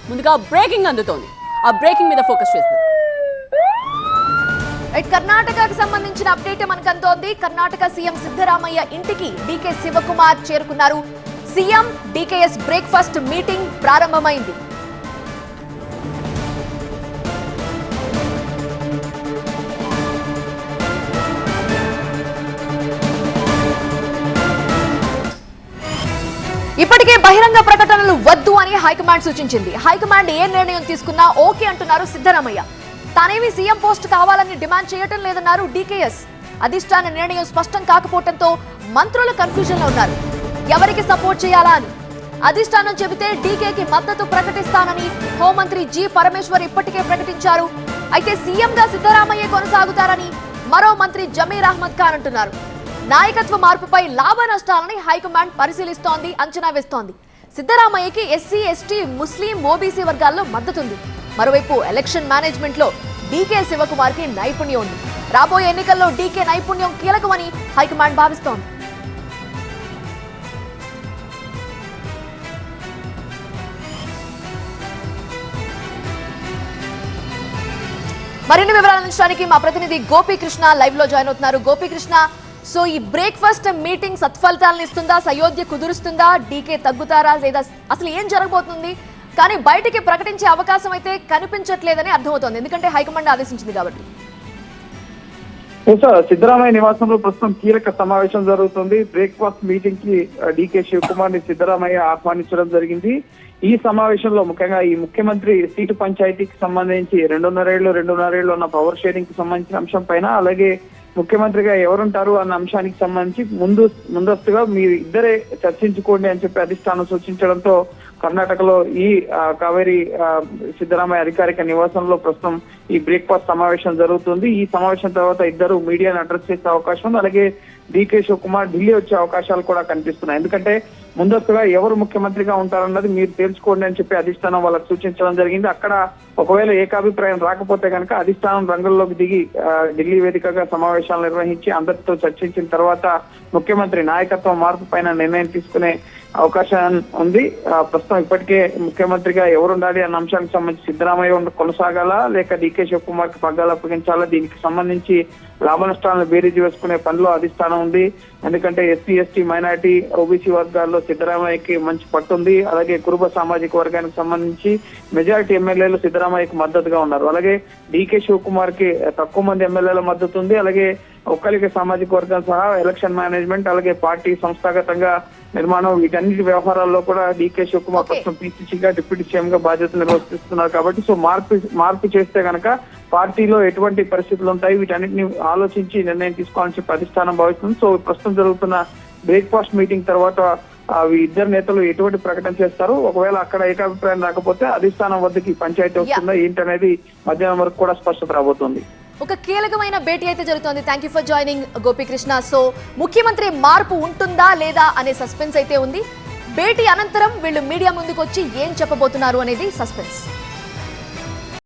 ముందుగా బ్రేకింగ్ అందుతోంది. ఆ బ్రేకింగ్ మీద ఫోకస్ చేస్తుంది. కర్ణాటకకు సంబంధించిన అప్డేట్ మనకు అందుతోంది. కర్ణాటక సీఎం సిద్ధరామయ్య ఇంటికి డీకే శివకుమార్ చేరుకున్నారు. సీఎం డీకేఎస్ బ్రేక్ఫాస్ట్ మీటింగ్ ప్రారంభమైంది. ఇప్పటికే బహిరంగ ప్రకటనలు వద్దు అని హైకమాండ్ సూచించింది. హైకమాండ్ ఏ నిర్ణయం తీసుకున్నా ఓకే అంటున్నారు సిద్ధరామయ్య. తానేమి సీఎం పోస్ట్ కావాలని డిమాండ్ చేయటం లేదన్నారు డీకేఎస్. అధిష్టాన నిర్ణయం స్పష్టం కాకపోవడంతో మంత్రులు కన్ఫ్యూజన్ లో ఉన్నారు. ఎవరికి సపోర్ట్ చేయాలా అని అధిష్టానం చెబితే డీకేకి మద్దతు ప్రకటిస్తానని హోంమంత్రి జి పరమేశ్వర్ ఇప్పటికే ప్రకటించారు. అయితే సీఎంగా సిద్ధరామయ్య కొనసాగుతారని మరో మంత్రి జమీర్ అహ్మద్ ఖాన్ అంటున్నారు. నాయకత్వ మార్పుపై లాభ నష్టాలని హైకమాండ్ పరిశీలిస్తోంది, అంచనా వేస్తోంది. సిద్ధరామయ్యకి ఎస్సీ, ఎస్టీ, ముస్లిం, ఓబీసీ వర్గాల్లో మద్దతుంది. మరోవైపు ఎలక్షన్ మేనేజ్మెంట్ లో డీకే శివకుమార్ కి నైపుణ్యం ఉంది. రాబోయే ఎన్నికల్లో డీకే నైపుణ్యం కీలకమని హైకమాండ్ భావిస్తోంది. మరిన్ని వివరాలు అందించడానికి మా ప్రతినిధి గోపీకృష్ణ లైవ్ లో జాయిన్ అవుతున్నారు. గోపీకృష్ణ, సో ఈ బ్రేక్ఫాస్ట్ మీటింగ్ సత్ఫలితాలను ఇస్తుందా, సయోధ్య కుదురుస్తుందా, డీకే తగ్గుతారా లేదా అసలు ఏం జరగబోతుంది? కానీ బయటికి ప్రకటించే అవకాశం అయితే కనిపించట్లేదని అర్థమవుతోంది, ఎందుకంటే హైకమాండ్ ఆదేశించింది కాబట్టి. సిద్ధరామయ్య నివాసంలో ప్రస్తుతం కీలక సమావేశం జరుగుతుంది. బ్రేక్ఫాస్ట్ మీటింగ్ కి డీకే శివకుమార్ ని సిద్ధరామయ్య ఆహ్వానించడం జరిగింది. ఈ సమావేశంలో ముఖ్యంగా ఈ ముఖ్యమంత్రి సీటు పంచాయతీకి సంబంధించి 2.5 ఏళ్ళు ఉన్న పవర్ షేరింగ్ కి సంబంధించిన అంశం పైన, అలాగే ముఖ్యమంత్రిగా ఎవరుంటారు అన్న అంశానికి సంబంధించి ముందస్తుగా మీరు ఇద్దరే చర్చించుకోండి అని చెప్పి అధిష్టానం సూచించడంతో కర్ణాటకలో ఈ కావేరి సిద్ధరామయ్య అధికారిక నివాసంలో ప్రస్తుతం ఈ బ్రేక్ఫాస్ట్ సమావేశం జరుగుతుంది. ఈ సమావేశం తర్వాత ఇద్దరు మీడియాను అడ్రస్ చేసే అవకాశం ఉంది. అలాగే డీకే శివకుమార్ ఢిల్లీ వచ్చే అవకాశాలు కూడా కనిపిస్తున్నాయి. ఎందుకంటే ముందస్తుగా ఎవరు ముఖ్యమంత్రిగా ఉంటారన్నది మీరు తేల్చుకోండి అని చెప్పి అధిష్టానం వాళ్ళకు సూచించడం జరిగింది. అక్కడ ఒకవేళ ఏకాభిప్రాయం రాకపోతే కనుక అధిష్టానం రంగంలోకి దిగి ఢిల్లీ వేదికగా సమావేశాలు నిర్వహించి అందరితో చర్చించిన తర్వాత ముఖ్యమంత్రి నాయకత్వ మార్పు పైన నిర్ణయం తీసుకునే అవకాశం ఉంది. ప్రస్తుతం ఇప్పటికే ముఖ్యమంత్రిగా ఎవరుండాలి అన్న అంశానికి సంబంధించి సిద్ధరామయ్య కొనసాగాలా లేక డీకే శివకుమార్ కి పగ్గాలు అప్పగించాలా, దీనికి సంబంధించి లాభ నష్టాలను బేరీజు వేసుకునే పనిలో అధిష్టానం ఉంది. ఎందుకంటే ఎస్సీ, ఎస్టీ, మైనారిటీ, ఓబీసీ వర్గాల్లో సిద్ధరామయ్యకి మంచి పట్టుంది. అలాగే కురుబ సామాజిక వర్గానికి సంబంధించి మెజారిటీ ఎమ్మెల్యేలు సిద్ధరామయ్యకు మద్దతుగా ఉన్నారు. అలాగే డీకే శివకుమార్ కి తక్కువ మంది ఎమ్మెల్యేల మద్దతు ఉంది. అలాగే ఒక్కలిక సామాజిక వర్గం సహా ఎలక్షన్ మేనేజ్మెంట్, అలాగే పార్టీ సంస్థాగతంగా నిర్మాణం, వీటన్నిటి వ్యవహారాల్లో కూడా డీకే శివకుమార్ ప్రస్తుతం పీసీసీగా డిప్యూటీ సీఎం గా బాధ్యతలు నిర్వర్తిస్తున్నారు. కాబట్టి సో మార్పు చేస్తే కనుక పార్టీలో ఎటువంటి పరిస్థితులు ఉంటాయి, వీటన్నిటిని ఆలోచించి నిర్ణయం తీసుకోవాలని చెప్పి అధిష్టానం భావిస్తుంది. సో ప్రస్తుతం జరుగుతున్న బ్రేక్ఫాస్ట్ మీటింగ్ తర్వాత ఇద్దరు నేతలు ఎటువంటి ప్రకటన చేస్తారు, ఒకవేళ అక్కడ ఏకాభిప్రాయం రాకపోతే అధిష్టానం వద్దకి పంచాయతీ వస్తుందా ఏంటనేది మధ్యాహ్నం వరకు కూడా స్పష్టత రాబోతుంది. ఒక కీలకమైన భేటీ అయితే జరుగుతోంది. Thank you for joining Gopikrishna. So ముఖ్యమంత్రి మార్పు ఉంటుందా లేదా అనే సస్పెన్స్ అయితే ఉంది. భేటీ అనంతరం వీళ్ళు మీడియా ముందుకు వచ్చి ఏం చెప్పబోతున్నారు అనేది సస్పెన్స్.